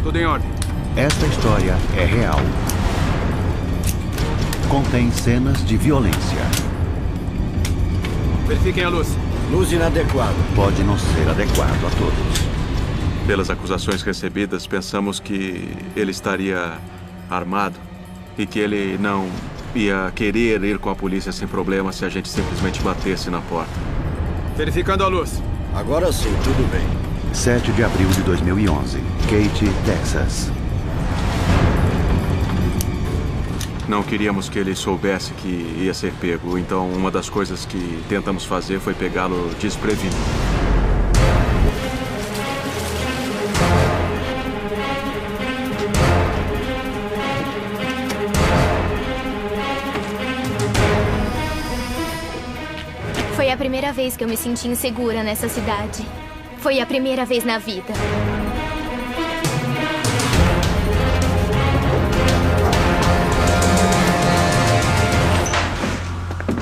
Tudo em ordem. Esta história é real. Contém cenas de violência. Verifiquem a luz. Luz inadequada. Pode não ser adequado a todos. Pelas acusações recebidas, pensamos que ele estaria armado e que ele não ia querer ir com a polícia sem problema se a gente simplesmente batesse na porta. Verificando a luz. Agora sim, tudo bem. 7 de abril de 2011. Katy, Texas. Não queríamos que ele soubesse que ia ser pego, então uma das coisas que tentamos fazer foi pegá-lo desprevenido. Foi a primeira vez que eu me senti insegura nessa cidade. Foi a primeira vez na vida.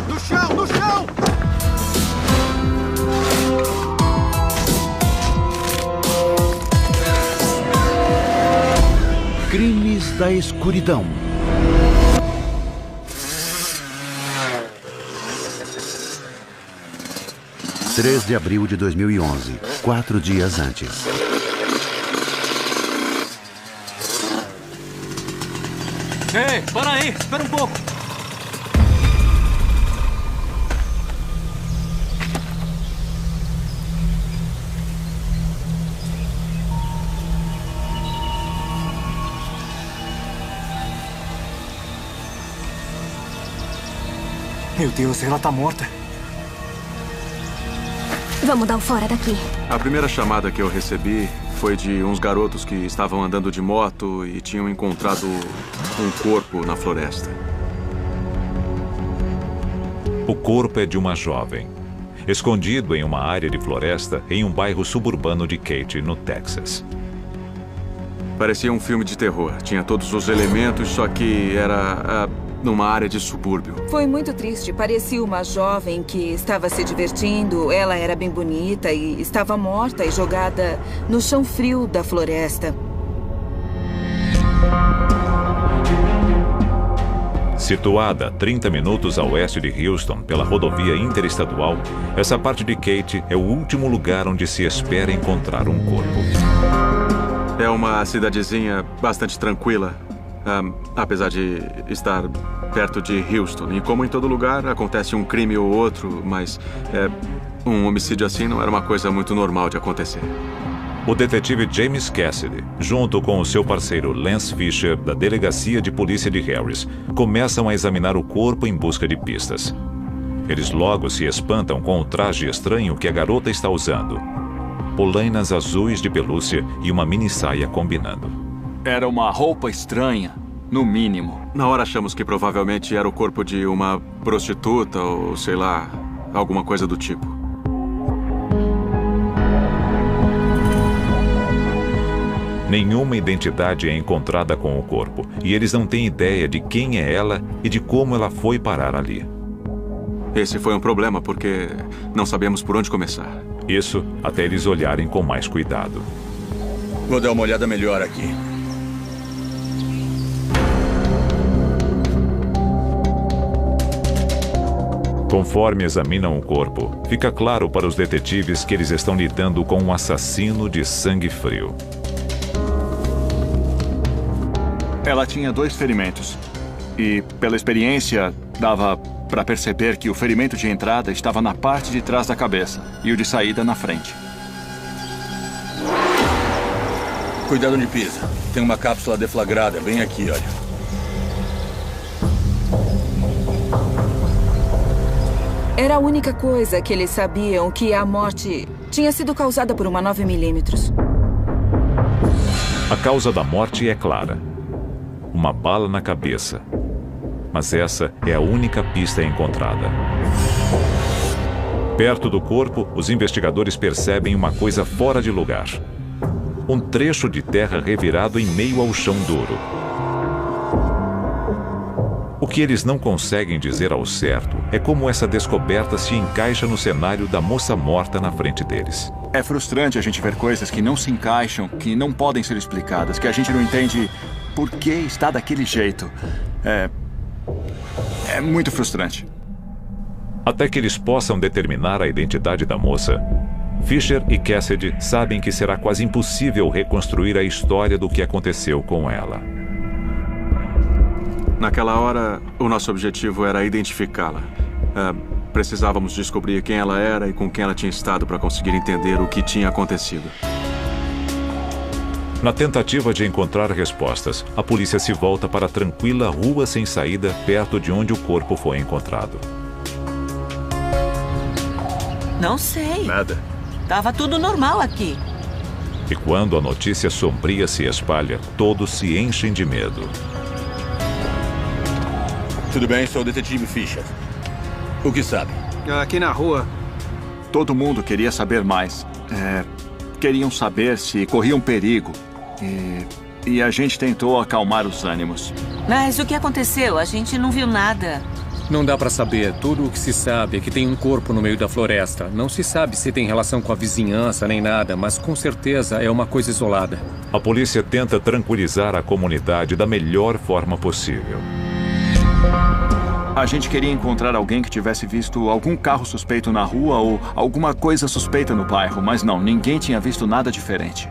No chão! No chão! Crimes da escuridão. – 3 de abril de 2011, 4 dias antes. Ei, para aí! Espera um pouco! Meu Deus, ela tá morta. Vamos dar o fora daqui. A primeira chamada que eu recebi foi de uns garotos que estavam andando de moto e tinham encontrado um corpo na floresta. O corpo é de uma jovem, escondido em uma área de floresta em um bairro suburbano de Katy, no Texas. Parecia um filme de terror. Tinha todos os elementos, só que era numa área de subúrbio. Foi muito triste. Parecia uma jovem que estava se divertindo. Ela era bem bonita e estava morta e jogada no chão frio da floresta. Situada a 30 minutos a oeste de Houston, pela rodovia interestadual, essa parte de Katy é o último lugar onde se espera encontrar um corpo. É uma cidadezinha bastante tranquila, apesar de estar perto de Houston. E como em todo lugar, acontece um crime ou outro, mas um homicídio assim não era uma coisa muito normal de acontecer. O detetive James Cassidy, junto com o seu parceiro Lance Fisher, da Delegacia de Polícia de Harris, começam a examinar o corpo em busca de pistas. Eles logo se espantam com o traje estranho que a garota está usando. Polainas azuis de pelúcia e uma mini saia combinando. Era uma roupa estranha, no mínimo. Na hora achamos que provavelmente era o corpo de uma prostituta ou, sei lá, alguma coisa do tipo. Nenhuma identidade é encontrada com o corpo e eles não têm ideia de quem é ela e de como ela foi parar ali. Esse foi um problema porque não sabemos por onde começar. Isso até eles olharem com mais cuidado. Vou dar uma olhada melhor aqui. Conforme examinam o corpo, fica claro para os detetives que eles estão lidando com um assassino de sangue frio. Ela tinha 2 ferimentos. E, pela experiência, dava para perceber que o ferimento de entrada estava na parte de trás da cabeça e o de saída na frente. Cuidado onde pisa. Tem uma cápsula deflagrada bem aqui, olha. Era a única coisa que eles sabiam, que a morte tinha sido causada por uma 9mm. A causa da morte é clara. Uma bala na cabeça. Mas essa é a única pista encontrada. Perto do corpo, os investigadores percebem uma coisa fora de lugar. Um trecho de terra revirado em meio ao chão duro. O que que eles não conseguem dizer ao certo é como essa descoberta se encaixa no cenário da moça morta na frente deles. É frustrante a gente ver coisas que não se encaixam, que não podem ser explicadas, que a gente não entende por que está daquele jeito. É muito frustrante. Até que eles possam determinar a identidade da moça, Fisher e Cassidy sabem que será quase impossível reconstruir a história do que aconteceu com ela. Naquela hora, o nosso objetivo era identificá-la. Precisávamos descobrir quem ela era e com quem ela tinha estado para conseguir entender o que tinha acontecido. Na tentativa de encontrar respostas, a polícia se volta para a tranquila rua sem saída perto de onde o corpo foi encontrado. Não sei. Nada. Tava tudo normal aqui. E quando a notícia sombria se espalha, todos se enchem de medo. Tudo bem, sou o detetive Fisher. O que sabe? Aqui na rua. Todo mundo queria saber mais. Queriam saber se corriam perigo. E a gente tentou acalmar os ânimos. Mas o que aconteceu? A gente não viu nada. Não dá pra saber. Tudo o que se sabe é que tem um corpo no meio da floresta. Não se sabe se tem relação com a vizinhança nem nada, mas com certeza é uma coisa isolada. A polícia tenta tranquilizar a comunidade da melhor forma possível. A gente queria encontrar alguém que tivesse visto algum carro suspeito na rua ou alguma coisa suspeita no bairro, mas não, ninguém tinha visto nada diferente.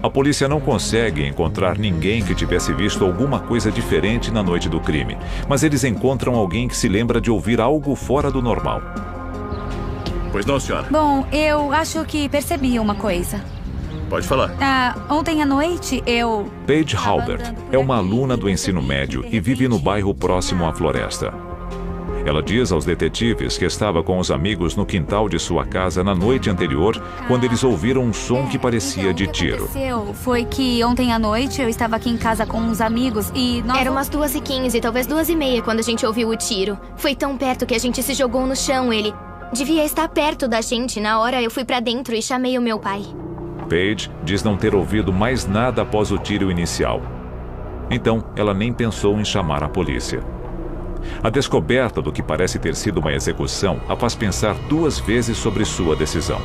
A polícia não consegue encontrar ninguém que tivesse visto alguma coisa diferente na noite do crime, mas eles encontram alguém que se lembra de ouvir algo fora do normal. Pois não, senhora? Bom, eu acho que percebi uma coisa. Pode falar. Ontem à noite eu... Paige Halbert é uma aluna do ensino médio e vive no bairro próximo à floresta. Ela diz aos detetives que estava com os amigos no quintal de sua casa na noite anterior, quando eles ouviram um som que parecia de tiro. O que aconteceu foi que ontem à noite eu estava aqui em casa com uns amigos e nós... Era umas 2h15, talvez 2h30 quando a gente ouviu o tiro. Foi tão perto que a gente se jogou no chão. Ele devia estar perto da gente. Na hora eu fui pra dentro e chamei o meu pai. Paige diz não ter ouvido mais nada após o tiro inicial. Então, ela nem pensou em chamar a polícia. A descoberta do que parece ter sido uma execução a faz pensar 2 vezes sobre sua decisão.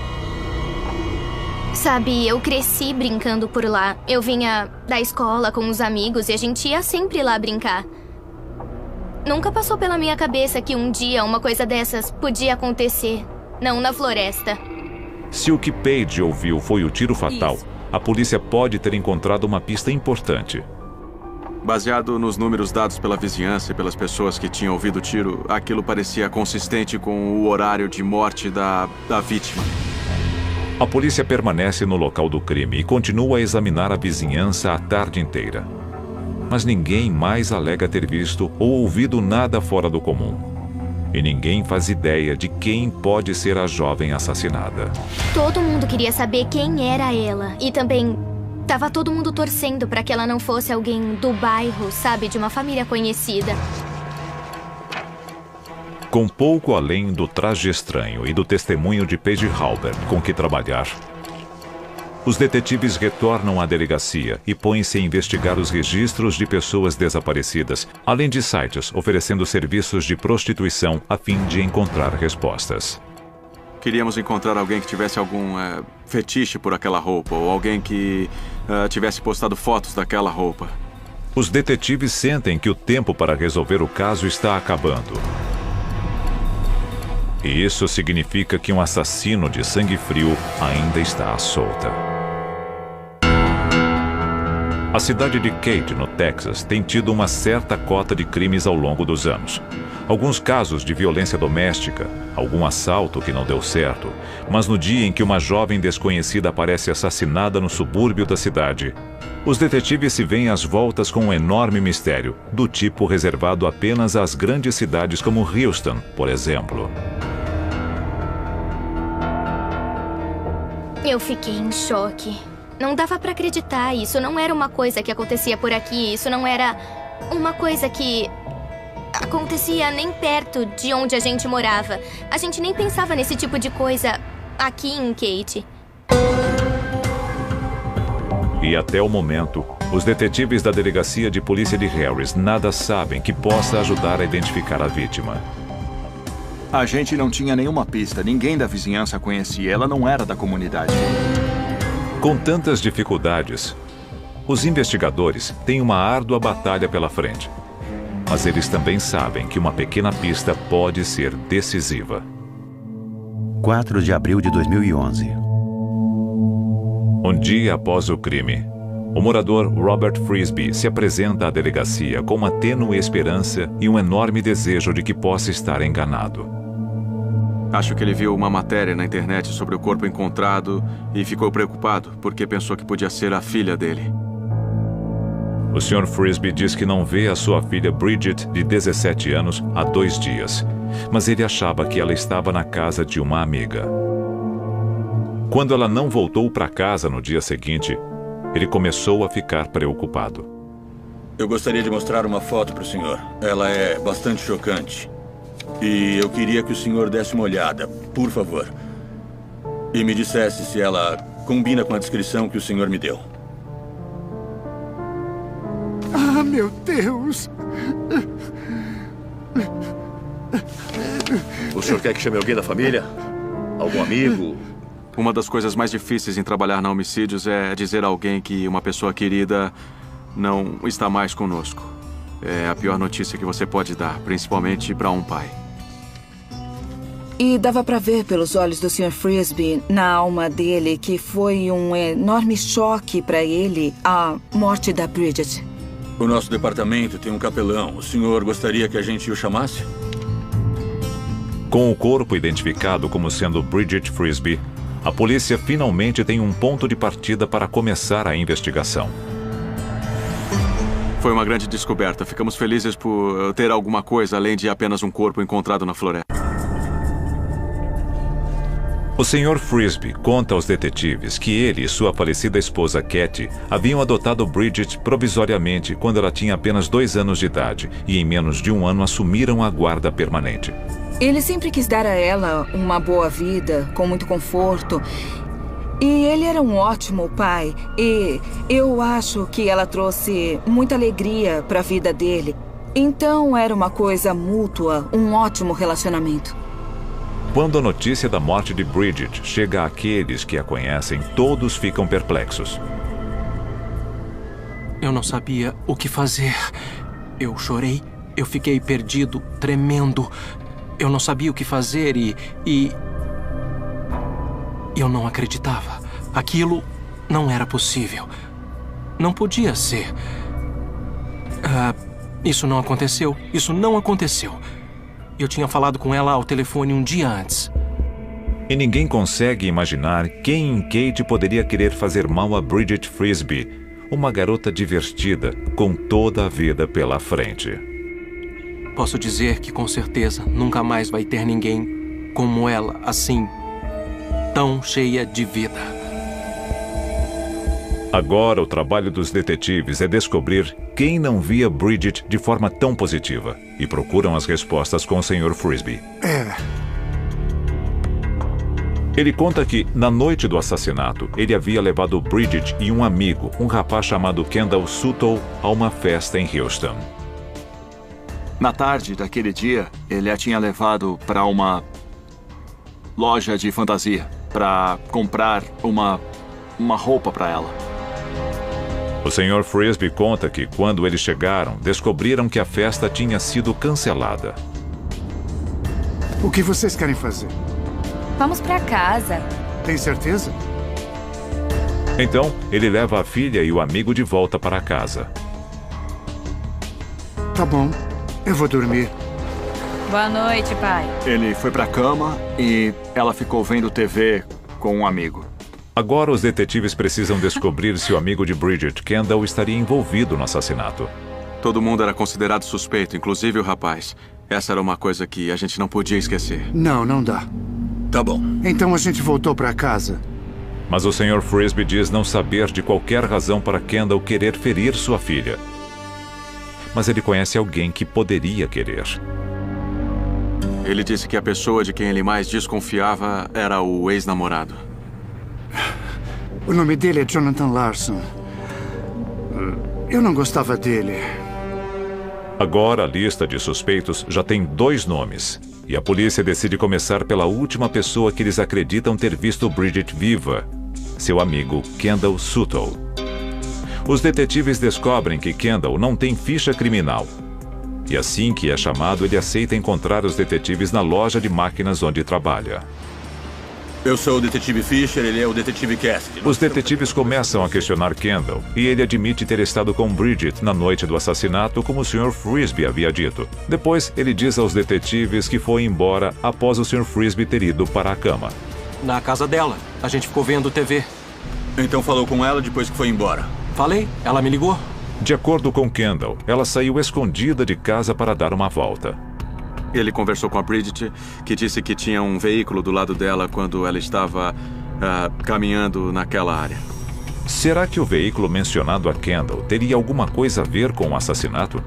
Sabe, eu cresci brincando por lá. Eu vinha da escola com os amigos e a gente ia sempre lá brincar. Nunca passou pela minha cabeça que um dia uma coisa dessas podia acontecer. Não na floresta. Se o que Paige ouviu foi o tiro fatal, a polícia pode ter encontrado uma pista importante. Baseado nos números dados pela vizinhança e pelas pessoas que tinham ouvido o tiro, aquilo parecia consistente com o horário de morte da vítima. A polícia permanece no local do crime e continua a examinar a vizinhança a tarde inteira. Mas ninguém mais alega ter visto ou ouvido nada fora do comum. E ninguém faz ideia de quem pode ser a jovem assassinada. Todo mundo queria saber quem era ela. E também tava todo mundo torcendo para que ela não fosse alguém do bairro, sabe? De uma família conhecida. Com pouco além do traje estranho e do testemunho de Paige Halbert com que trabalhar, os detetives retornam à delegacia e põem-se a investigar os registros de pessoas desaparecidas, além de sites oferecendo serviços de prostituição a fim de encontrar respostas. Queríamos encontrar alguém que tivesse algum fetiche por aquela roupa, ou alguém que tivesse postado fotos daquela roupa. Os detetives sentem que o tempo para resolver o caso está acabando. E isso significa que um assassino de sangue frio ainda está à solta. A cidade de Katy, no Texas, tem tido uma certa cota de crimes ao longo dos anos. Alguns casos de violência doméstica, algum assalto que não deu certo, mas no dia em que uma jovem desconhecida aparece assassinada no subúrbio da cidade, os detetives se veem às voltas com um enorme mistério, do tipo reservado apenas às grandes cidades como Houston, por exemplo. Eu fiquei em choque. Não dava pra acreditar. Isso não era uma coisa que acontecia por aqui. Isso não era uma coisa que acontecia nem perto de onde a gente morava. A gente nem pensava nesse tipo de coisa aqui em Katy. E até o momento, Os detetives da delegacia de polícia de Harris nada sabem que possa ajudar a identificar a vítima. A gente não tinha nenhuma pista. Ninguém da vizinhança a conhecia. Ela não era da comunidade. Com tantas dificuldades, os investigadores têm uma árdua batalha pela frente. Mas eles também sabem que uma pequena pista pode ser decisiva. 4 de abril de 2011. Um dia após o crime, o morador Robert Frisby se apresenta à delegacia com uma tênue esperança e um enorme desejo de que possa estar enganado. Acho que ele viu uma matéria na internet sobre o corpo encontrado e ficou preocupado porque pensou que podia ser a filha dele. O Sr. Frisby diz que não vê a sua filha Bridget, de 17 anos, há 2 dias, mas ele achava que ela estava na casa de uma amiga. Quando ela não voltou para casa no dia seguinte, ele começou a ficar preocupado. Eu gostaria de mostrar uma foto para o senhor. Ela é bastante chocante. E eu queria que o senhor desse uma olhada, por favor. E me dissesse se ela combina com a descrição que o senhor me deu. Ah, meu Deus! O senhor quer que chame alguém da família? Algum amigo? Uma das coisas mais difíceis em trabalhar na homicídios é dizer a alguém que uma pessoa querida não está mais conosco. É a pior notícia que você pode dar, principalmente para um pai. E dava para ver pelos olhos do Sr. Frisby, na alma dele, que foi um enorme choque para ele a morte da Bridget. O nosso departamento tem um capelão. O senhor gostaria que a gente o chamasse? Com o corpo identificado como sendo Bridget Frisby, a polícia finalmente tem um ponto de partida para começar a investigação. Foi uma grande descoberta. Ficamos felizes por ter alguma coisa além de apenas um corpo encontrado na floresta. O Sr. Frisby conta aos detetives que ele e sua falecida esposa Kathy haviam adotado Bridget provisoriamente quando ela tinha apenas 2 anos de idade e em menos de 1 ano assumiram a guarda permanente. Ele sempre quis dar a ela uma boa vida, com muito conforto. E ele era um ótimo pai. E eu acho que ela trouxe muita alegria para a vida dele. Então era uma coisa mútua, um ótimo relacionamento. Quando a notícia da morte de Bridget chega àqueles que a conhecem, todos ficam perplexos. Eu não sabia o que fazer. Eu chorei, eu fiquei perdido, tremendo. Eu não sabia o que fazer e eu não acreditava. Aquilo não era possível. Não podia ser. Isso não aconteceu. Isso não aconteceu. Eu tinha falado com ela ao telefone um dia antes. E ninguém consegue imaginar quem em Kate poderia querer fazer mal a Bridget Frisby, uma garota divertida com toda a vida pela frente. Posso dizer que com certeza nunca mais vai ter ninguém como ela, assim, tão cheia de vida. Agora o trabalho dos detetives é descobrir quem não via Bridget de forma tão positiva e procuram as respostas com o Sr. Frisby. Ele conta que, na noite do assassinato, ele havia levado Bridget e um amigo, um rapaz chamado Kendall Suttle, a uma festa em Houston. Na tarde daquele dia, ele a tinha levado para uma loja de fantasia para comprar uma roupa para ela. O Sr. Frisby conta que, quando eles chegaram, descobriram que a festa tinha sido cancelada. O que vocês querem fazer? Vamos pra casa. Tem certeza? Então, ele leva a filha e o amigo de volta para casa. Tá bom. Eu vou dormir. Boa noite, pai. Ele foi pra cama e ela ficou vendo TV com um amigo. Agora os detetives precisam descobrir se o amigo de Bridget, Kendall, estaria envolvido no assassinato. Todo mundo era considerado suspeito, inclusive o rapaz. Essa era uma coisa que a gente não podia esquecer. Não dá. Tá bom. Então a gente voltou pra casa. Mas o Sr. Frisby diz não saber de qualquer razão para Kendall querer ferir sua filha. Mas ele conhece alguém que poderia querer. Ele disse que a pessoa de quem ele mais desconfiava era o ex-namorado. O nome dele é Jonathan Larson. Eu não gostava dele. Agora a lista de suspeitos já tem 2 nomes. E a polícia decide começar pela última pessoa que eles acreditam ter visto Bridget viva, seu amigo Kendall Suttle. Os detetives descobrem que Kendall não tem ficha criminal. E assim que é chamado, ele aceita encontrar os detetives na loja de máquinas onde trabalha. Eu sou o detetive Fisher, ele é o detetive Cassidy. Os detetives começam a questionar Kendall e ele admite ter estado com Bridget na noite do assassinato, como o Sr. Frisby havia dito. Depois, ele diz aos detetives que foi embora após o Sr. Frisby ter ido para a cama. Na casa dela. A gente ficou vendo TV. Então falou com ela depois que foi embora? Falei. Ela me ligou. De acordo com Kendall, ela saiu escondida de casa para dar uma volta. Ele conversou com a Bridget, que disse que tinha um veículo do lado dela quando ela estava caminhando naquela área. Será que o veículo mencionado a Kendall teria alguma coisa a ver com o assassinato?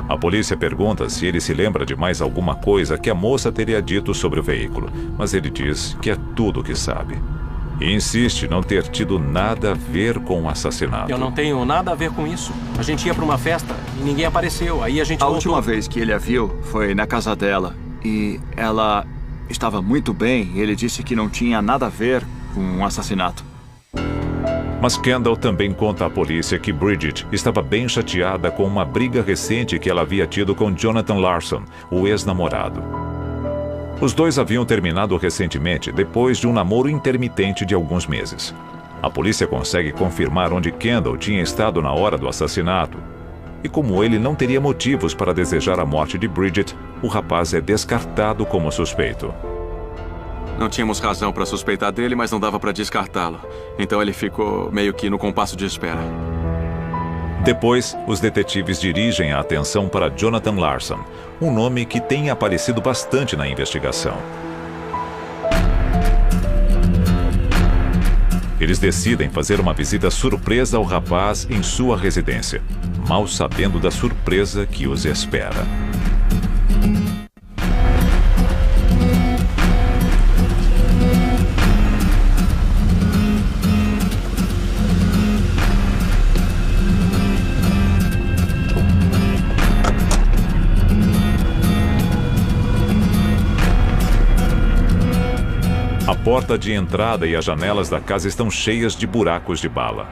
A polícia pergunta se ele se lembra de mais alguma coisa que a moça teria dito sobre o veículo, mas ele diz que é tudo o que sabe. E insiste não ter tido nada a ver com o assassinato. Eu não tenho nada a ver com isso. A gente ia para uma festa e ninguém apareceu. Aí a gente voltou. A última vez que ele a viu foi na casa dela. E ela estava muito bem. E ele disse que não tinha nada a ver com um assassinato. Mas Kendall também conta à polícia que Bridget estava bem chateada com uma briga recente que ela havia tido com Jonathan Larson, o ex-namorado. Os dois haviam terminado recentemente, depois de um namoro intermitente de alguns meses. A polícia consegue confirmar onde Kendall tinha estado na hora do assassinato. E como ele não teria motivos para desejar a morte de Bridget, o rapaz é descartado como suspeito. Não tínhamos razão para suspeitar dele, mas não dava para descartá-lo. Então ele ficou meio que no compasso de espera. Depois, os detetives dirigem a atenção para Jonathan Larson, um nome que tem aparecido bastante na investigação. Eles decidem fazer uma visita surpresa ao rapaz em sua residência, mal sabendo da surpresa que os espera. A porta de entrada e as janelas da casa estão cheias de buracos de bala.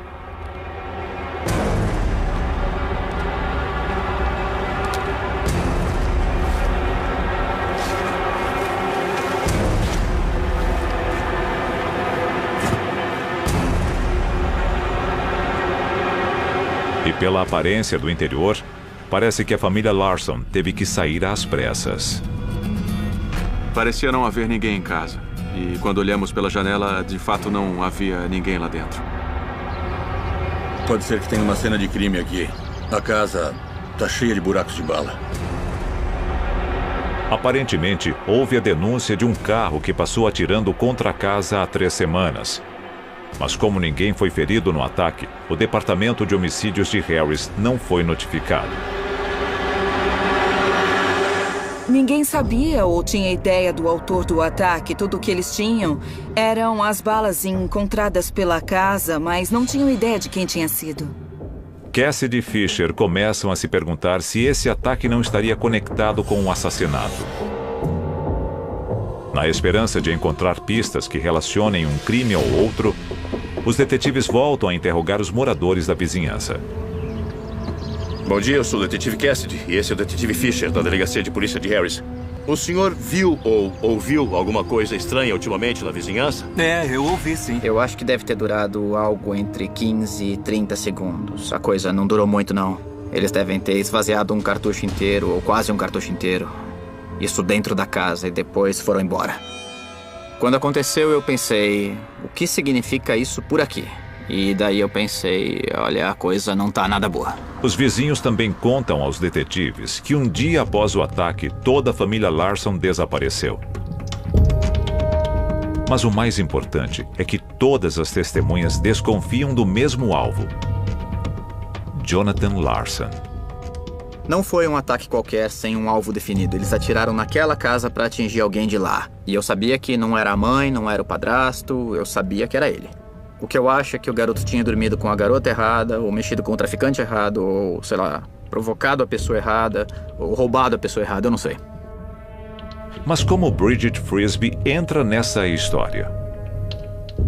E pela aparência do interior, parece que a família Larson teve que sair às pressas. Parecia não haver ninguém em casa. E quando olhamos pela janela, de fato não havia ninguém lá dentro. Pode ser que tenha uma cena de crime aqui. A casa está cheia de buracos de bala. Aparentemente, houve a denúncia de um carro que passou atirando contra a casa há 3 semanas. Mas como ninguém foi ferido no ataque, o Departamento de Homicídios de Harris não foi notificado. Ninguém sabia ou tinha ideia do autor do ataque. Tudo o que eles tinham eram as balas encontradas pela casa, mas não tinham ideia de quem tinha sido. Cassidy e Fisher começam a se perguntar se esse ataque não estaria conectado com um assassinato. Na esperança de encontrar pistas que relacionem um crime ao outro, os detetives voltam a interrogar os moradores da vizinhança. Bom dia, eu sou o detetive Cassidy e esse é o detetive Fisher, da Delegacia de Polícia de Harris. O senhor viu ou ouviu alguma coisa estranha ultimamente na vizinhança? Eu ouvi, sim. Eu acho que deve ter durado algo entre 15 e 30 segundos. A coisa não durou muito, não. Eles devem ter esvaziado um cartucho inteiro, ou quase um cartucho inteiro. Isso dentro da casa, e depois foram embora. Quando aconteceu, eu pensei, o que significa isso por aqui? E daí eu pensei, olha, a coisa não tá nada boa. Os vizinhos também contam aos detetives que um dia após o ataque, toda a família Larson desapareceu. Mas o mais importante é que todas as testemunhas desconfiam do mesmo alvo: Jonathan Larson. Não foi um ataque qualquer sem um alvo definido. Eles atiraram naquela casa para atingir alguém de lá. E eu sabia que não era a mãe, não era o padrasto, eu sabia que era ele. O que eu acho é que o garoto tinha dormido com a garota errada, ou mexido com o traficante errado, ou, sei lá, provocado a pessoa errada, ou roubado a pessoa errada, eu não sei. Mas como Bridget Frisbee entra nessa história?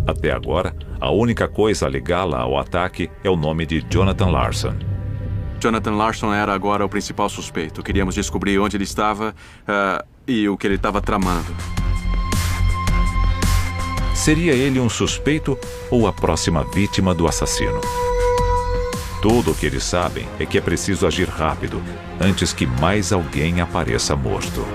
Até agora, a única coisa a ligá-la ao ataque é o nome de Jonathan Larson. Jonathan Larson era agora o principal suspeito. Queríamos descobrir onde ele estava e o que ele estava tramando. Seria ele um suspeito ou a próxima vítima do assassino? Tudo o que eles sabem é que é preciso agir rápido, antes que mais alguém apareça morto.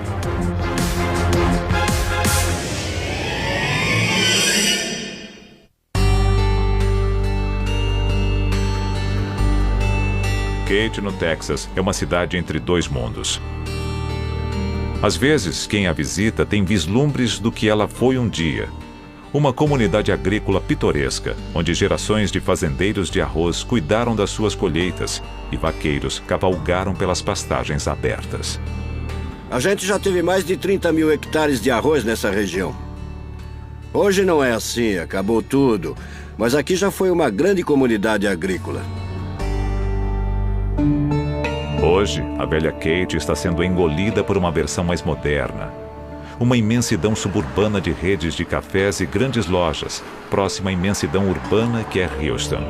Katy, no Texas, é uma cidade entre dois mundos. Às vezes, quem a visita tem vislumbres do que ela foi um dia. Uma comunidade agrícola pitoresca, onde gerações de fazendeiros de arroz cuidaram das suas colheitas e vaqueiros cavalgaram pelas pastagens abertas. A gente já teve mais de 30 mil hectares de arroz nessa região. Hoje não é assim, acabou tudo. Mas aqui já foi uma grande comunidade agrícola. Hoje, a velha Katy está sendo engolida por uma versão mais moderna. Uma imensidão suburbana de redes de cafés e grandes lojas, próxima à imensidão urbana que é Houston.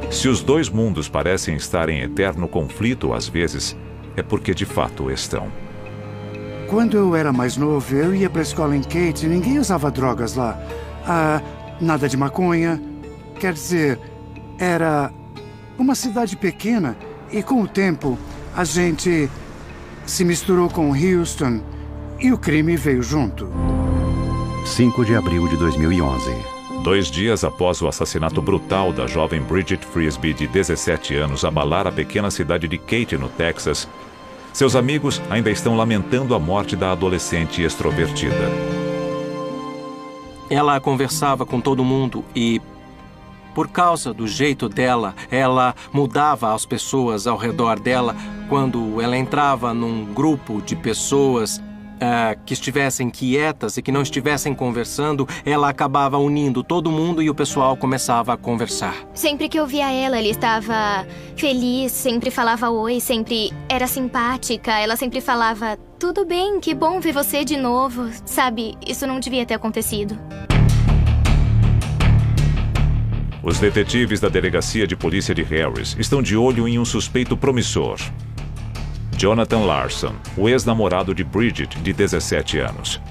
Se os dois mundos parecem estar em eterno conflito às vezes, é porque de fato estão. Quando eu era mais novo, eu ia para a escola em Katy e ninguém usava drogas lá. Nada de maconha. Quer dizer, era uma cidade pequena e com o tempo a gente se misturou com Houston e o crime veio junto. 5 de abril de 2011. 2 dias após o assassinato brutal da jovem Bridget Frisbee, de 17 anos, abalar a pequena cidade de Katy, no Texas, seus amigos ainda estão lamentando a morte da adolescente extrovertida. Ela conversava com todo mundo e, por causa do jeito dela, ela mudava as pessoas ao redor dela. Quando ela entrava num grupo de pessoas que estivessem quietas e que não estivessem conversando, ela acabava unindo todo mundo e o pessoal começava a conversar. Sempre que eu via ela, ela estava feliz, sempre falava oi, sempre era simpática. Ela sempre falava, tudo bem, que bom ver você de novo. Sabe, isso não devia ter acontecido. Os detetives da Delegacia de Polícia de Harris estão de olho em um suspeito promissor. Jonathan Larson, o ex-namorado de Bridget, de 17 anos.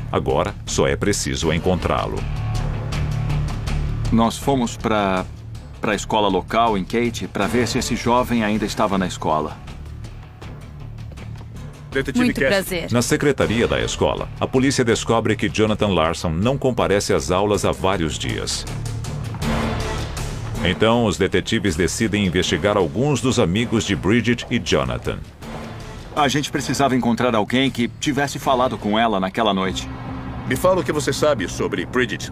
Agora, só é preciso encontrá-lo. Nós fomos para a escola local em Katy para ver se esse jovem ainda estava na escola. Detetive Muito prazer. Na secretaria da escola, a polícia descobre que Jonathan Larson não comparece às aulas há vários dias. Então, os detetives decidem investigar alguns dos amigos de Bridget e Jonathan. A gente precisava encontrar alguém que tivesse falado com ela naquela noite. Me fala o que você sabe sobre Bridget.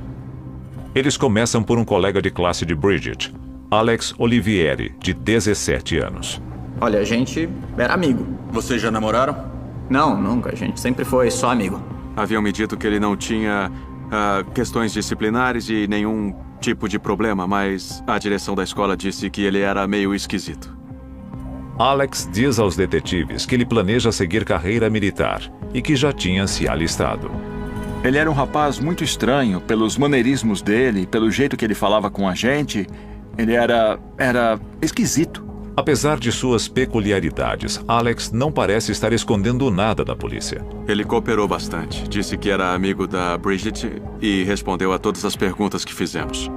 Eles começam por um colega de classe de Bridget, Alex Olivieri, de 17 anos. Olha, a gente era amigo. Vocês já namoraram? Não, nunca. A gente sempre foi só amigo. Haviam me dito que ele não tinha questões disciplinares e nenhum tipo de problema, mas a direção da escola disse que ele era meio esquisito. Alex diz aos detetives que ele planeja seguir carreira militar e que já tinha se alistado. Ele era um rapaz muito estranho, pelos maneirismos dele, pelo jeito que ele falava com a gente. Ele era esquisito. Apesar de suas peculiaridades, Alex não parece estar escondendo nada da polícia. Ele cooperou bastante. Disse que era amigo da Bridget e respondeu a todas as perguntas que fizemos.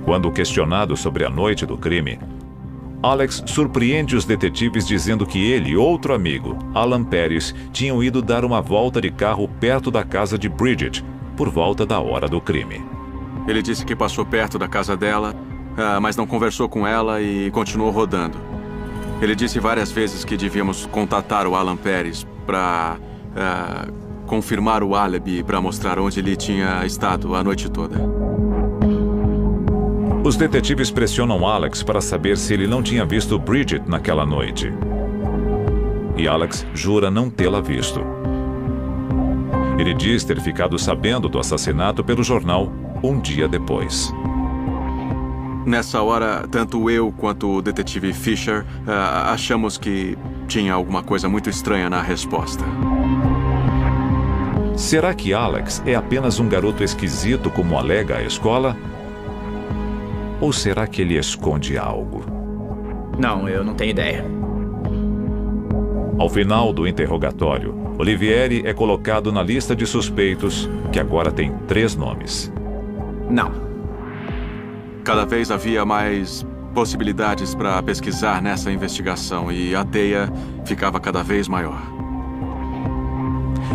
Quando questionado sobre a noite do crime, Alex surpreende os detetives dizendo que ele e outro amigo, Alan Pérez, tinham ido dar uma volta de carro perto da casa de Bridget, por volta da hora do crime. Ele disse que passou perto da casa dela, mas não conversou com ela e continuou rodando. Ele disse várias vezes que devíamos contatar o Alan Pérez para confirmar o álibi para mostrar onde ele tinha estado a noite toda. Os detetives pressionam Alex para saber se ele não tinha visto Bridget naquela noite. E Alex jura não tê-la visto. Ele diz ter ficado sabendo do assassinato pelo jornal um dia depois. Nessa hora, tanto eu quanto o detetive Fisher achamos que tinha alguma coisa muito estranha na resposta. Será que Alex é apenas um garoto esquisito, como alega a escola? Ou será que ele esconde algo? Não, eu não tenho ideia. Ao final do interrogatório, Olivieri é colocado na lista de suspeitos, que agora tem 3 nomes. Não. Cada vez havia mais possibilidades para pesquisar nessa investigação e a teia ficava cada vez maior.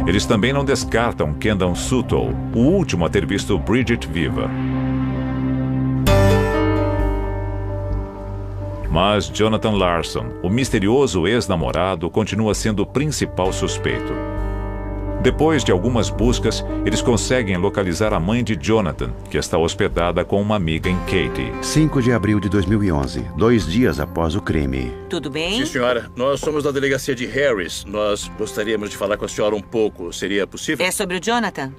Eles também não descartam Kendall Suttle, o último a ter visto Bridget viva. Mas Jonathan Larson, o misterioso ex-namorado, continua sendo o principal suspeito. Depois de algumas buscas, eles conseguem localizar a mãe de Jonathan, que está hospedada com uma amiga em Katy. 5 de abril de 2011, 2 dias após o crime. Tudo bem? Sim, senhora. Nós somos da delegacia de Harris. Nós gostaríamos de falar com a senhora um pouco. Seria possível? É sobre o Jonathan?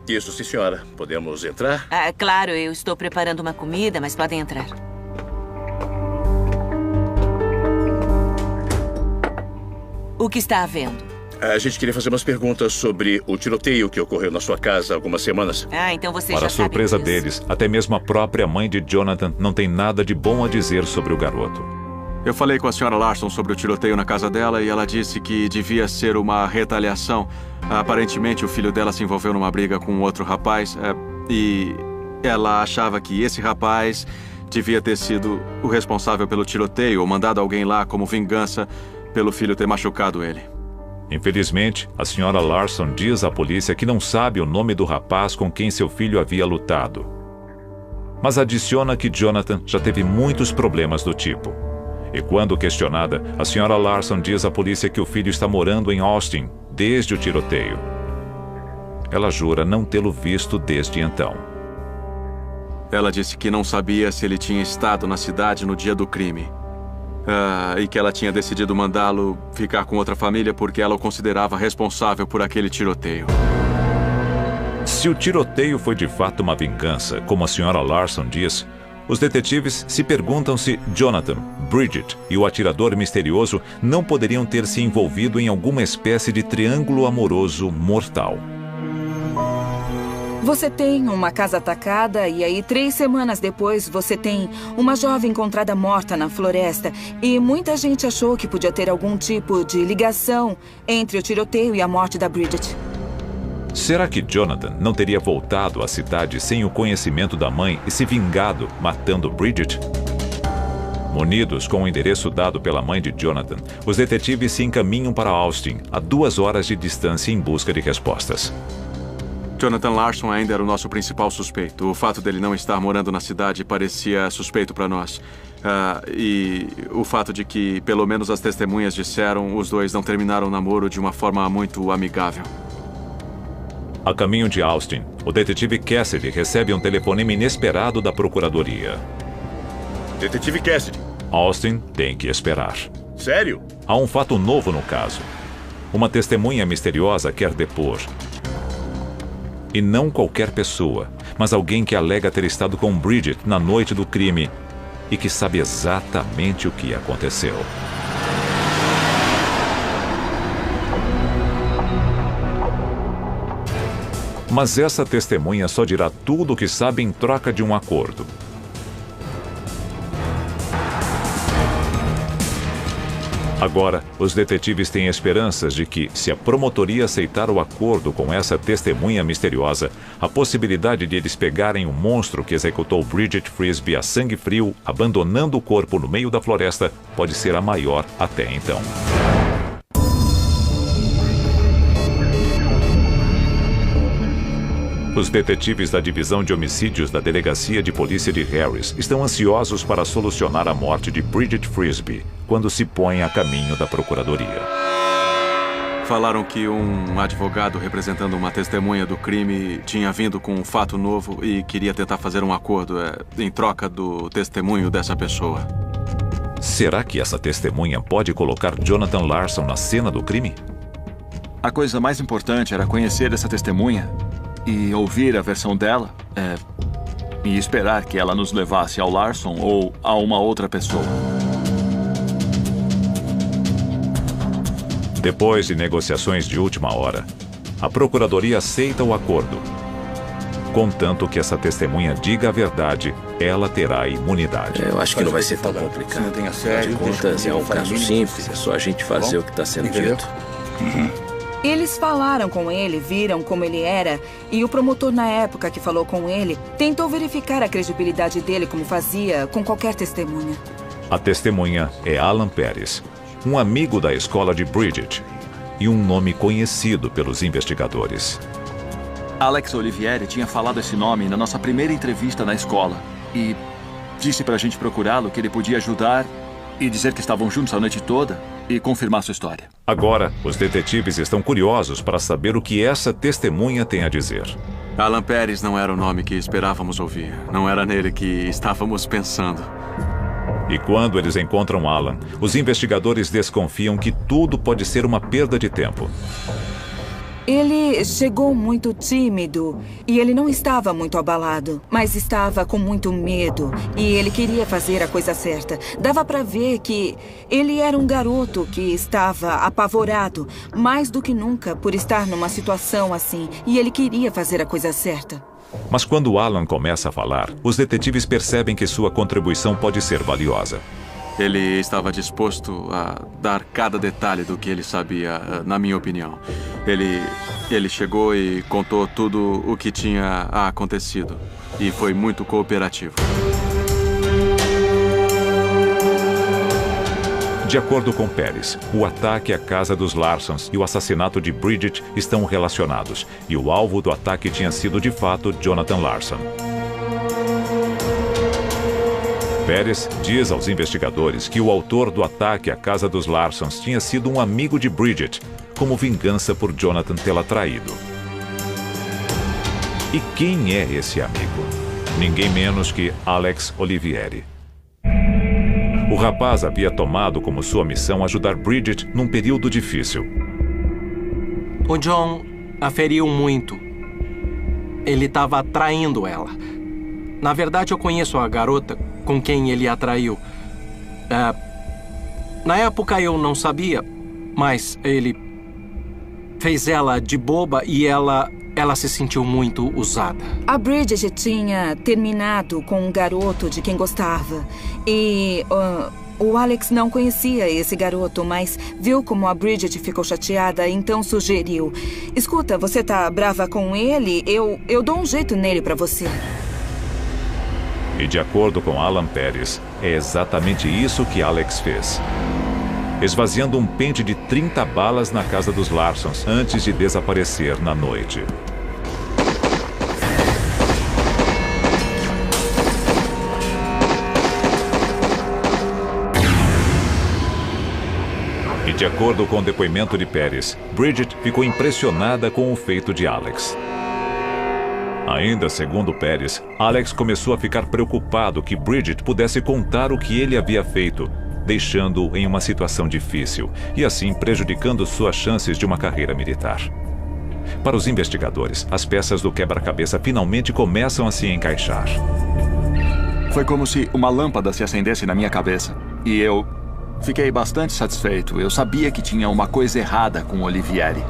Isso, sim, senhora. Podemos entrar? Ah, claro, eu estou preparando uma comida, mas podem entrar. O que está havendo? A gente queria fazer umas perguntas sobre o tiroteio que ocorreu na sua casa há algumas semanas. Ah, então você Para já a surpresa sabe disso. deles, até mesmo a própria mãe de Jonathan não tem nada de bom a dizer sobre o garoto. Eu falei com a senhora Larson sobre o tiroteio na casa dela e ela disse que devia ser uma retaliação. Aparentemente, o filho dela se envolveu numa briga com outro rapaz e ela achava que esse rapaz devia ter sido o responsável pelo tiroteio ou mandado alguém lá como vingança pelo filho ter machucado ele. Infelizmente, a senhora Larson diz à polícia que não sabe o nome do rapaz com quem seu filho havia lutado. Mas adiciona que Jonathan já teve muitos problemas do tipo. E quando questionada, a senhora Larson diz à polícia que o filho está morando em Austin desde o tiroteio. Ela jura não tê-lo visto desde então. Ela disse que não sabia se ele tinha estado na cidade no dia do crime. E que ela tinha decidido mandá-lo ficar com outra família porque ela o considerava responsável por aquele tiroteio. Se o tiroteio foi de fato uma vingança, como a senhora Larson diz, os detetives se perguntam se Jonathan, Bridget e o atirador misterioso não poderiam ter se envolvido em alguma espécie de triângulo amoroso mortal. Você tem uma casa atacada e aí 3 semanas depois você tem uma jovem encontrada morta na floresta e muita gente achou que podia ter algum tipo de ligação entre o tiroteio e a morte da Bridget. Será que Jonathan não teria voltado à cidade sem o conhecimento da mãe e se vingado matando Bridget? Munidos com o endereço dado pela mãe de Jonathan, os detetives se encaminham para Austin, a 2 horas de distância em busca de respostas. Jonathan Larson ainda era o nosso principal suspeito. O fato dele não estar morando na cidade parecia suspeito para nós. E o fato de que, pelo menos as testemunhas disseram, os dois não terminaram o namoro de uma forma muito amigável. A caminho de Austin, o detetive Cassidy recebe um telefonema inesperado da procuradoria. Detetive Cassidy. Austin tem que esperar. Sério? Há um fato novo no caso. Uma testemunha misteriosa quer depor. E não qualquer pessoa, mas alguém que alega ter estado com Bridget na noite do crime e que sabe exatamente o que aconteceu. Mas essa testemunha só dirá tudo o que sabe em troca de um acordo. Agora, os detetives têm esperanças de que, se a promotoria aceitar o acordo com essa testemunha misteriosa, a possibilidade de eles pegarem o monstro que executou Bridget Frisbee a sangue frio, abandonando o corpo no meio da floresta, pode ser a maior até então. Os detetives da Divisão de Homicídios da Delegacia de Polícia de Harris estão ansiosos para solucionar a morte de Bridget Frisbee, quando se põem a caminho da procuradoria. Falaram que um advogado representando uma testemunha do crime tinha vindo com um fato novo e queria tentar fazer um acordo em troca do testemunho dessa pessoa. Será que essa testemunha pode colocar Jonathan Larson na cena do crime? a coisa mais importante era conhecer essa testemunha e ouvir a versão dela, e esperar que ela nos levasse ao Larson ou a uma outra pessoa. Depois de negociações de última hora, a Procuradoria aceita o acordo. Contanto que essa testemunha diga a verdade, ela terá imunidade. Eu acho que não vai ser tão complicado. Afinal de contas, é um caso simples, é só a gente fazer o que está sendo dito. Eles falaram com ele, viram como ele era, e o promotor na época que falou com ele tentou verificar a credibilidade dele como fazia com qualquer testemunha. A testemunha é Alan Pérez, um amigo da escola de Bridget e um nome conhecido pelos investigadores. Alex Olivieri tinha falado esse nome na nossa primeira entrevista na escola e disse pra gente procurá-lo, que ele podia ajudar e dizer que estavam juntos a noite toda e confirmar sua história. Agora, os detetives estão curiosos para saber o que essa testemunha tem a dizer. Alan Pérez não era o nome que esperávamos ouvir. Não era nele que estávamos pensando. E quando eles encontram Alan, os investigadores desconfiam que tudo pode ser uma perda de tempo. Ele chegou muito tímido e ele não estava muito abalado, mas estava com muito medo e ele queria fazer a coisa certa. Dava para ver que ele era um garoto que estava apavorado, mais do que nunca, por estar numa situação assim, e ele queria fazer a coisa certa. Mas quando Alan começa a falar, os detetives percebem que sua contribuição pode ser valiosa. Ele estava disposto a dar cada detalhe do que ele sabia, na minha opinião. Ele chegou e contou tudo o que tinha acontecido. E foi muito cooperativo. De acordo com Pérez, o ataque à casa dos Larsons e o assassinato de Bridget estão relacionados. E o alvo do ataque tinha sido, de fato, Jonathan Larson. Pérez diz aos investigadores que o autor do ataque à casa dos Larsons tinha sido um amigo de Bridget, como vingança por Jonathan tê-la traído. E quem é esse amigo? Ninguém menos que Alex Olivieri. O rapaz havia tomado como sua missão ajudar Bridget num período difícil. O John a feriu muito. Ele estava traindo ela. Na verdade, eu conheço a garota com quem ele a traiu. Na época eu não sabia, mas ele fez ela de boba e ela se sentiu muito usada. A Bridget tinha terminado com um garoto de quem gostava. E o Alex não conhecia esse garoto, mas viu como a Bridget ficou chateada, então sugeriu: escuta, você tá brava com ele? Eu dou um jeito nele pra você. E de acordo com Alan Pérez, é exatamente isso que Alex fez. Esvaziando um pente de 30 balas na casa dos Larsons antes de desaparecer na noite. E de acordo com o depoimento de Pérez, Bridget ficou impressionada com o feito de Alex. Ainda segundo Pérez, Alex começou a ficar preocupado que Bridget pudesse contar o que ele havia feito, deixando-o em uma situação difícil e assim prejudicando suas chances de uma carreira militar. Para os investigadores, as peças do quebra-cabeça finalmente começam a se encaixar. Foi como se uma lâmpada se acendesse na minha cabeça e eu fiquei bastante satisfeito. Eu sabia que tinha uma coisa errada com Olivieri.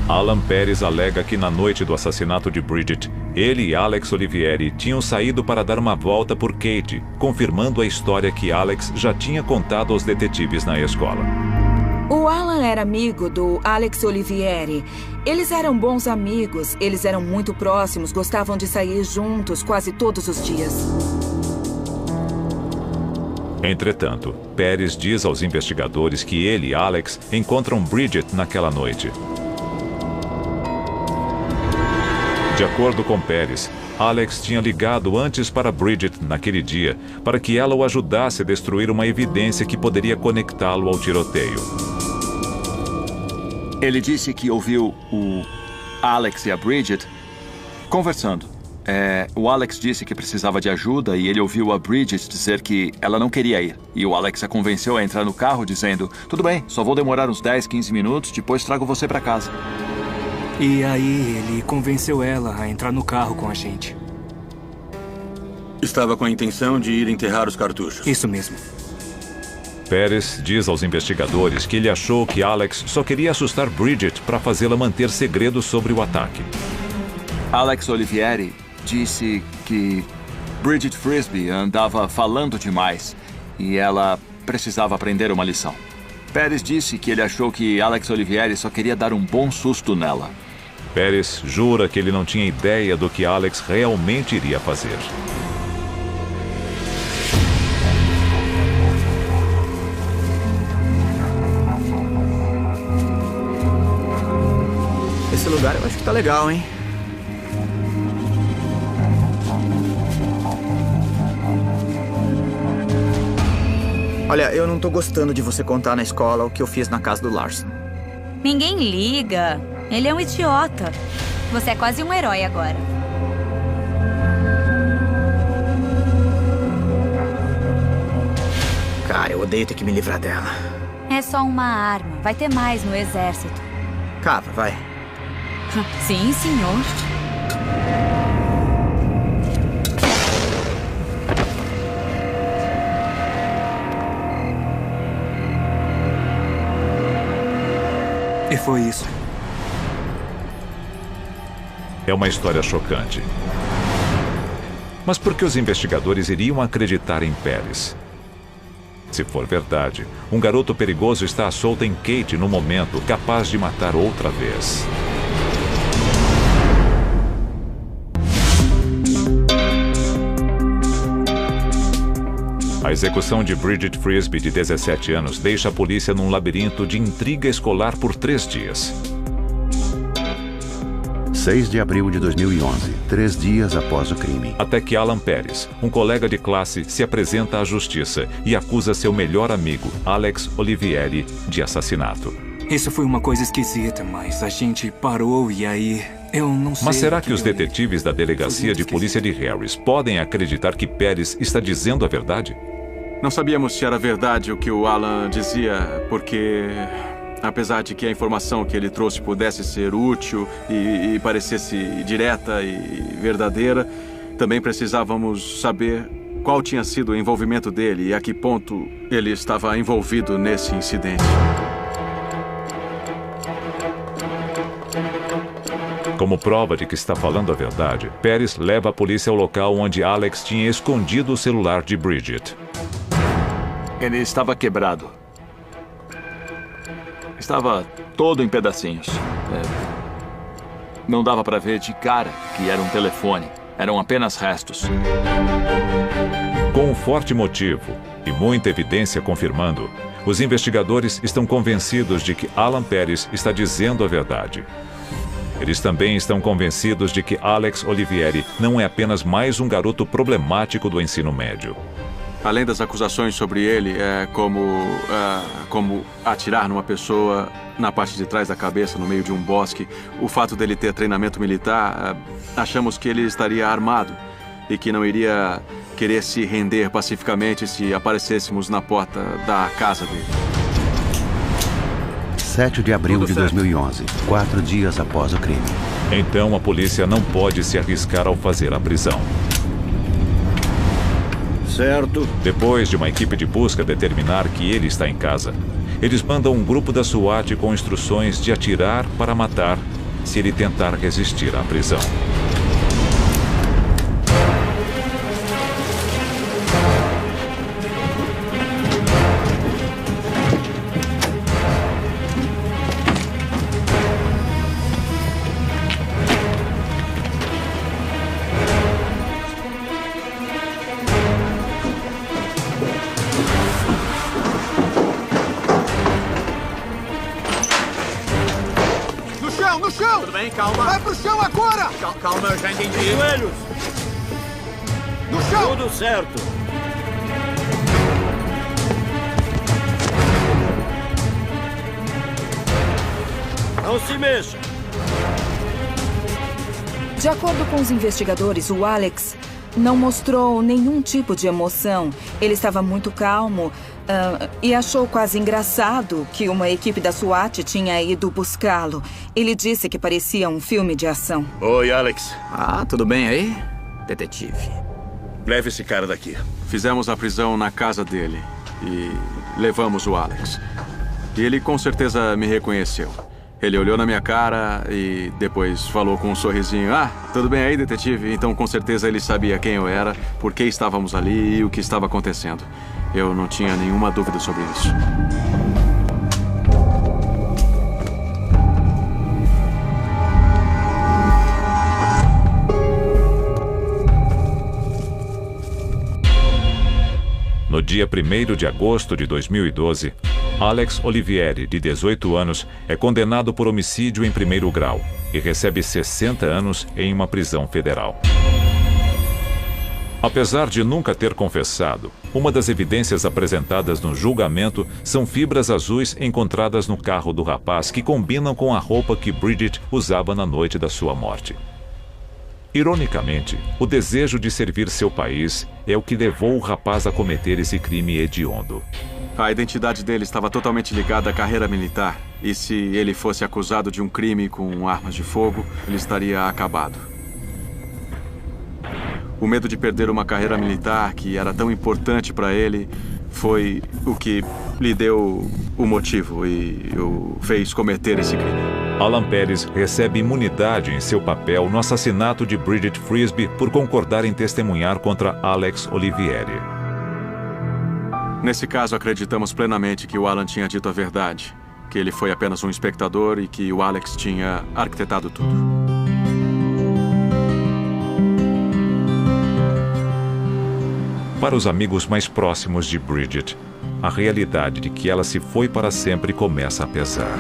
Alan Pérez alega que na noite do assassinato de Bridget, ele e Alex Olivieri tinham saído para dar uma volta por Katie, confirmando a história que Alex já tinha contado aos detetives na escola. O Alan era amigo do Alex Olivieri. Eles eram bons amigos, eles eram muito próximos, gostavam de sair juntos quase todos os dias. Entretanto, Pérez diz aos investigadores que ele e Alex encontram Bridget naquela noite. De acordo com Pérez, Alex tinha ligado antes para Bridget naquele dia para que ela o ajudasse a destruir uma evidência que poderia conectá-lo ao tiroteio. Ele disse que ouviu o Alex e a Bridget conversando. O Alex disse que precisava de ajuda e ele ouviu a Bridget dizer que ela não queria ir. E o Alex a convenceu a entrar no carro dizendo: tudo bem, só vou demorar uns 10, 15 minutos, depois trago você pra casa. E aí ele convenceu ela a entrar no carro com a gente. Estava com a intenção de ir enterrar os cartuchos. Isso mesmo. Pérez diz aos investigadores que ele achou que Alex só queria assustar Bridget para fazê-la manter segredo sobre o ataque. Alex Olivieri disse que Bridget Frisbee andava falando demais e ela precisava aprender uma lição. Pérez disse que ele achou que Alex Olivieri só queria dar um bom susto nela. Pérez jura que ele não tinha ideia do que Alex realmente iria fazer. Esse lugar eu acho que tá legal, hein? Olha, eu não tô gostando de você contar na escola o que eu fiz na casa do Larson. Ninguém liga. Ele é um idiota. Você é quase um herói agora. Cara, eu odeio ter que me livrar dela. É só uma arma. Vai ter mais no exército. Cava, vai. Sim, senhor. E foi isso. É uma história chocante. Mas por que os investigadores iriam acreditar em Pérez? Se for verdade, um garoto perigoso está à solta em Kate no momento, capaz de matar outra vez. A execução de Bridget Frisbee, de 17 anos, deixa a polícia num labirinto de intriga escolar por 3 dias. 6 de abril de 2011, 3 dias após o crime. Até que Alan Pérez, um colega de classe, se apresenta à justiça e acusa seu melhor amigo, Alex Olivieri, de assassinato. Isso foi uma coisa esquisita, mas a gente parou e aí... eu não sei... Mas será que os detetives da delegacia de polícia de Harris podem acreditar que Pérez está dizendo a verdade? Não sabíamos se era verdade o que o Alan dizia, porque... apesar de que a informação que ele trouxe pudesse ser útil e parecesse direta e verdadeira, também precisávamos saber qual tinha sido o envolvimento dele e a que ponto ele estava envolvido nesse incidente. Como prova de que está falando a verdade, Pérez leva a polícia ao local onde Alex tinha escondido o celular de Bridget. Ele estava quebrado. Estava todo em pedacinhos. Não dava para ver de cara que era um telefone. Eram apenas restos. Com um forte motivo e muita evidência confirmando, os investigadores estão convencidos de que Alan Pérez está dizendo a verdade. Eles também estão convencidos de que Alex Olivieri não é apenas mais um garoto problemático do ensino médio. Além das acusações sobre ele, como atirar numa pessoa na parte de trás da cabeça, no meio de um bosque, o fato dele ter treinamento militar, achamos que ele estaria armado e que não iria querer se render pacificamente se aparecêssemos na porta da casa dele. 7 de abril de 2011, 4 dias após o crime. Então a polícia não pode se arriscar ao fazer a prisão. Certo. Depois de uma equipe de busca determinar que ele está em casa, eles mandam um grupo da SWAT com instruções de atirar para matar se ele tentar resistir à prisão. No chão! Tudo bem, calma. Vai pro chão agora! Calma, eu já entendi. Joelhos! No chão! Tudo certo. Não se mexa. De acordo com os investigadores, o Alex não mostrou nenhum tipo de emoção. Ele estava muito calmo e achou quase engraçado que uma equipe da SWAT tinha ido buscá-lo. Ele disse que parecia um filme de ação. Oi, Alex. Tudo bem aí, detetive? Leve esse cara daqui. Fizemos a prisão na casa dele e levamos o Alex. E ele com certeza me reconheceu. Ele olhou na minha cara e depois falou com um sorrisinho: tudo bem aí, detetive? Então com certeza ele sabia quem eu era, por que estávamos ali e o que estava acontecendo. Eu não tinha nenhuma dúvida sobre isso. No dia 1º de agosto de 2012, Alex Olivieri, de 18 anos, é condenado por homicídio em 1º grau e recebe 60 anos em uma prisão federal. Apesar de nunca ter confessado, uma das evidências apresentadas no julgamento são fibras azuis encontradas no carro do rapaz que combinam com a roupa que Bridget usava na noite da sua morte. Ironicamente, o desejo de servir seu país é o que levou o rapaz a cometer esse crime hediondo. A identidade dele estava totalmente ligada à carreira militar. E se ele fosse acusado de um crime com armas de fogo, ele estaria acabado. O medo de perder uma carreira militar que era tão importante para ele foi o que lhe deu o motivo e o fez cometer esse crime. Alan Pérez recebe imunidade em seu papel no assassinato de Bridget Frisby por concordar em testemunhar contra Alex Olivieri. Nesse caso, acreditamos plenamente que o Alan tinha dito a verdade, que ele foi apenas um espectador e que o Alex tinha arquitetado tudo. Para os amigos mais próximos de Bridget, a realidade de que ela se foi para sempre começa a pesar.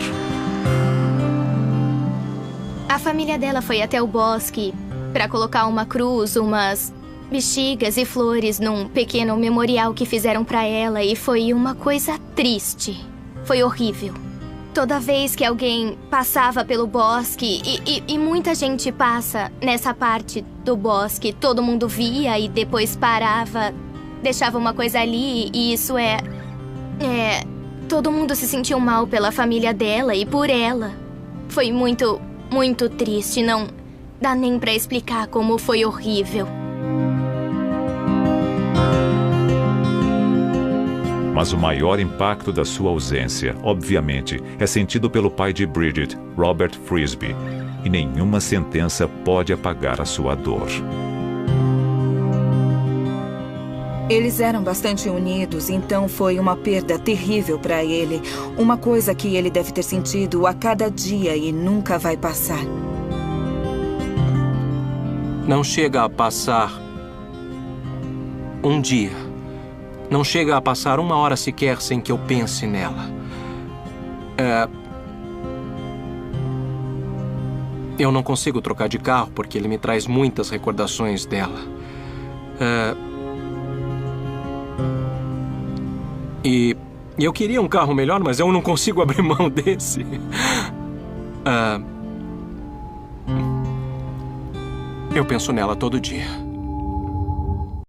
A família dela foi até o bosque para colocar uma cruz, umas bexigas e flores num pequeno memorial que fizeram para ela e foi uma coisa triste. Foi horrível. Toda vez que alguém passava pelo bosque, e muita gente passa nessa parte do bosque, todo mundo via e depois parava, deixava uma coisa ali e isso todo mundo se sentiu mal pela família dela e por ela. Foi muito triste, não dá nem pra explicar como foi horrível. Mas o maior impacto da sua ausência, obviamente, é sentido pelo pai de Bridget, Robert Frisby, e nenhuma sentença pode apagar a sua dor. Eles eram bastante unidos, então foi uma perda terrível para ele. Uma coisa que ele deve ter sentido a cada dia e nunca vai passar. Não chega a passar um dia. Não chega a passar uma hora sequer sem que eu pense nela. Eu não consigo trocar de carro porque ele me traz muitas recordações dela. E eu queria um carro melhor, mas eu não consigo abrir mão desse. Eu penso nela todo dia.